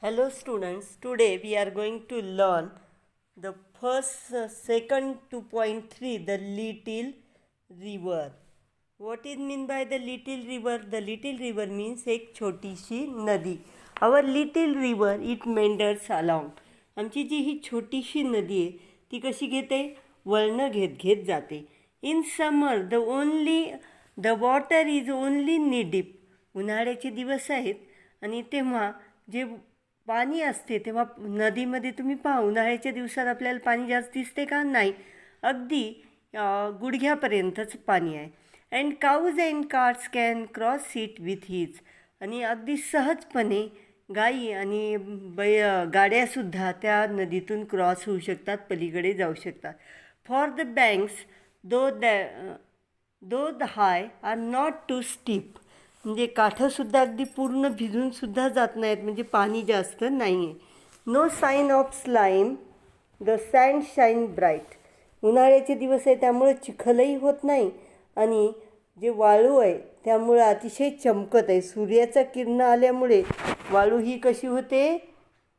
Hello students, today we are going to learn the second 2.3, the little river. What is mean by the little river? The little river means एक छोटीशी नदी. Our little river, it meanders along. आमची जी ही छोटीशी नदी आहे ती कशी घेते, वळणं घेत घेत जाते. In summer the water is only नी डीप. उन्हाळ्याचे दिवस आहेत आणि तेव्हा जे पाणी असते तेव्हा नदीमध्ये तुम्ही पहा, उन्हाळ्याच्या दिवसात आपल्याला पाणी जास्त दिसते का? नाही, अगदी गुडघ्यापर्यंतच पाणी आहे. And cows and carts can cross it with ease. आणि अगदी सहजपणे गाई आणि गाड्यासुद्धा त्या नदीतून क्रॉस होऊ शकतात, पलीकडे जाऊ शकतात. For the banks though the high are not too steep. म्हणजे काठंसुद्धा अगदी पूर्ण भिजूनसुद्धा जात नाहीत, म्हणजे पाणी जास्त नाही आहे. No sign of slime, the sand shine bright. उन्हाळ्याचे दिवस आहे त्यामुळं चिखलही होत नाही आणि जे वाळू आहे त्यामुळं अतिशय चमकत आहे. सूर्याचा किरण आल्यामुळे वाळू ही कशी होते,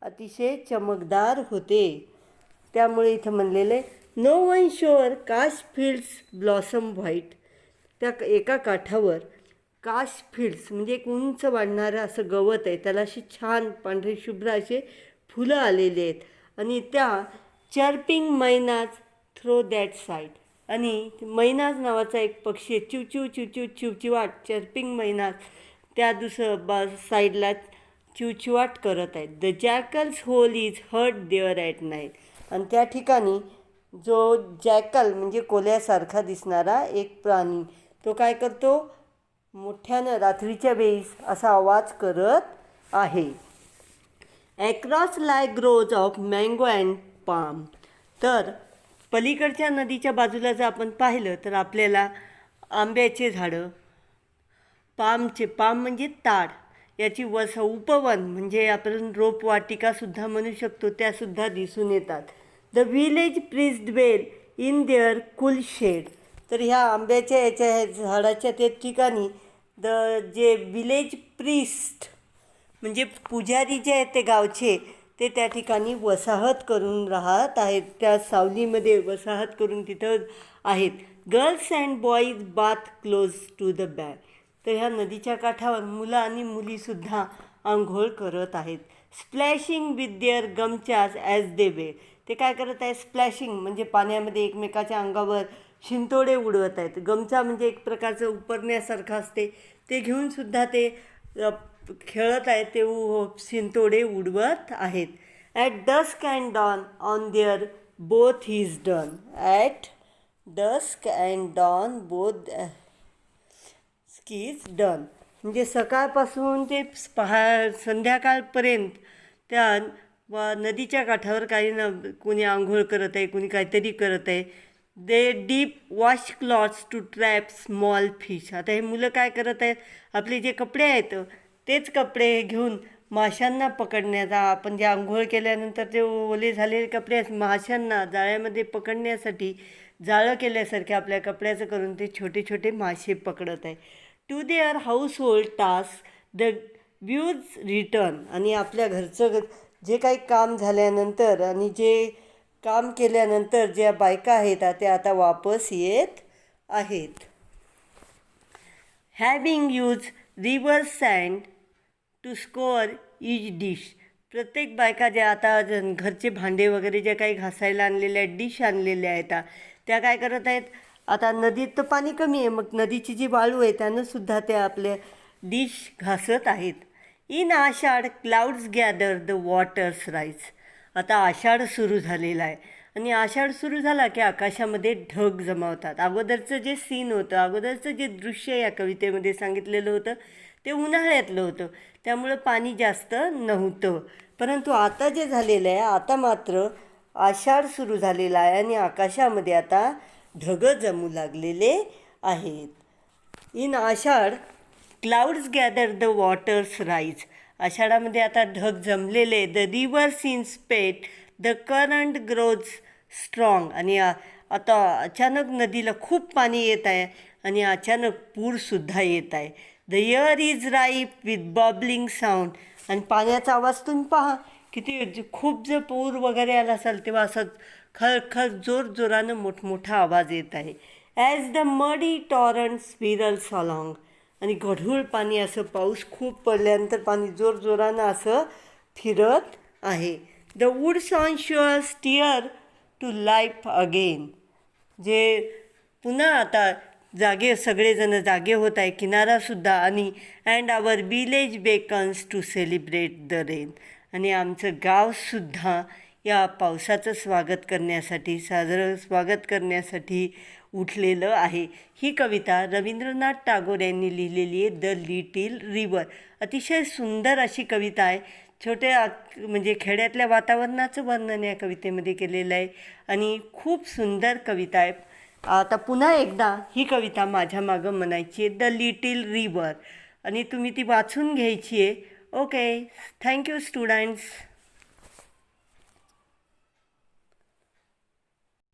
अतिशय चमकदार होते. त्यामुळे इथं म्हणलेलं आहे, नो वन शोअर काश फील्ड्स ब्लॉसम व्हाईट. त्या एका काठावर काश फील्ड्स म्हणजे एक उंच वाढणारं असं गवत आहे, त्याला अशी छान पांढरे शुभ्र असे फुलं आलेले आहेत. आणि त्या चर्पिंग मैनाज थ्रो दॅट साईड. आणि मैनाज नावाचा एक पक्षी आहे, चिवचिव चिवचिव चिवचिवाट, चर्पिंग मैनाज त्या साईडला चिवचिवाट करत आहेत. The jackals howl is heard there at night. आणि त्या ठिकाणी जो जॅकल म्हणजे कोल्यासारखा दिसणारा एक प्राणी, तो काय करतो, मोठ्यानं रात्रीच्या वेळीस असा आवाज करत आहे. Across lie grows of mango and palm. तर पलीकडच्या नदीच्या बाजूला जर आपण पाहिलं तर आपल्याला आंब्याचे झाडं, पाम म्हणजे ताड, याची उपवन म्हणजे आपण रोपवाटिकासुद्धा म्हणू शकतो, त्यासुद्धा दिसून येतात. The village priest well in their cool shade. तर ह्या आंब्याच्या याच्या झाडाच्या त्या ठिकाणी जे विलेज प्रीस्ट म्हणजे पुजारी जे आहेत ते गावचे, ते त्या ठिकाणी वसाहत करून राहत आहेत, त्या सावलीमध्ये वसाहत करून तिथं आहेत. Girls and boys bath close to the bank. तर ह्या नदीच्या काठावर मुलं आणि मुलीसुद्धा आंघोळ करत आहेत. Splashing with their गमचास as they वे. ते काय करत आहेत, स्प्लॅशिंग म्हणजे पाण्यामध्ये एकमेकाच्या अंगावर शिंतोडे उडवत आहेत. गमचा म्हणजे एक प्रकारचं उपरण्यासारखं असते, ते घेऊनसुद्धा ते खेळत आहेत, ते शिंतोडे उडवत आहेत. At dusk and dawn on their both is done. At dusk and dawn both is done. म्हणजे सकाळपासून ते संध्याकाळपर्यंत त्या नदीच्या काठावर काही कोणी आंघोळ करत आहे, कोणी काहीतरी करत आहे. They dip wash cloths to trap small fish. आता हे मुलं काय करत आहेत, आपले जे कपडे आहेत तेच कपडे घेऊन माशांना पकडण्याचा, आपण जे आंघोळ केल्यानंतर ते ओले झालेले कपडे माशांना जाळ्यामध्ये पकडण्यासाठी जाळं केल्यासारखे आपल्या कपड्याचं करून ते छोटे छोटे मासे पकडत आहे. To their household task the views return. आणि आपल्या घरचं जे काही काम झाल्यानंतर आणि जे काम केल्यानंतर ज्या बायका आहेत त्या आता वापस येत आहेत. Having use river sand to score each dish. प्रत्येक बायका ज्या आता घरचे भांडे वगैरे जे काही घासायला आणलेले आहेत, डिश आणलेल्या आहेत, त्या काय करत आहेत, आता नदीत तर पाणी कमी आहे, मग नदीची जी वाळू आहे त्यानंसुद्धा त्या आपल्या डिश घासत आहेत. In Ashadh clouds gather the waters rise. आता आषाढ सुरू झालेला आहे आणि आषाढ सुरू झाला की आकाशामध्ये ढग जमावतात. अगोदरचं जे सीन होतं, अगोदरचं जे दृश्य या कवितेमध्ये सांगितलेलं होतं ते उन्हाळ्यातलं होतं, त्यामुळं पाणी जास्त नव्हतं. परंतु आता जे झालेलं आहे, आता मात्र आषाढ सुरू झालेला आहे आणि आकाशामध्ये आता ढगं जमू लागलेले आहेत. In Ashadh clouds gather the waters rise. आषाढामध्ये आता ढग जमलेले. The rivers in spate the current grows strong. आणि आता अचानक नदीला खूप पाणी येत आहे आणि अचानक पूरसुद्धा येत आहे. The air is ripe with bubbling sound. आणि पाण्याचा आवाज तुम्ही पहा किती खूप जर पूर वगैरे आला असाल तेव्हा असं खळखळ जोरानं मोठमोठा आवाज येत आहे. ॲज द मडी टॉरंट स्विरल्स अलॉंग. आणि गढूळ पाणी असं पाऊस खूप पडल्यानंतर पाणी जोरानं असं फिरत आहे. The woods on shore stir to life again. जे पुन्हा आता सगळेजण जागे होत आहे, किनारासुद्धा. आणि and our village beckons to celebrate the rain. आणि आमचं गावसुद्धा या पावसाचं साजरं स्वागत करण्यासाठी उठलेलं आहे. ही कविता रवींद्रनाथ टागोर यांनी लिहिलेली आहे, द लिटिल रिव्हर. अतिशय सुंदर अशी कविता आहे. म्हणजे खेड्यातल्या वातावरणाचं वर्णन या कवितेमध्ये केलेलं आहे आणि खूप सुंदर कविता आहे. आता पुन्हा एकदा ही कविता माझ्या मागं म्हणायची आहे, द लिटिल रिव्हर. आणि तुम्ही ती वाचून घ्यायची आहे. Okay, thank you students.